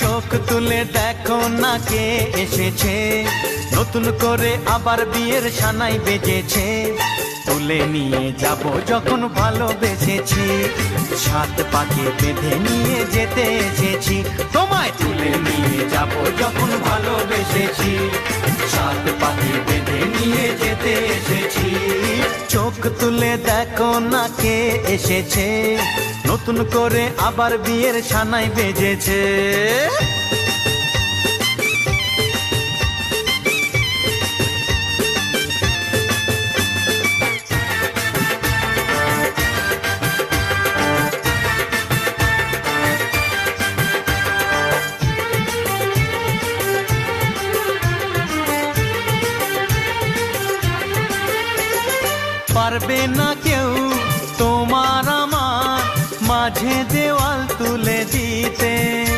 চোখ তুলে দেখো না কে এসেছে, নতুন করে আবার বিয়ের সানাই বেজেছে। তুলে নিয়ে যাব যখন ভালোবেসেছি, সাত পাকে বেঁধে নিয়ে যেতে এসেছি। তোমায় তুলে নিয়ে যাব যখন ভালোবেসেছি, সাত পাকে বেঁধে নিয়ে যেতে এসেছি। চোখ তুলে দেখো না কে এসেছে, নতুন করে আবার বিয়ের সানাই বেজেছে। পারবে না কেউ তোমার আমার মাঝে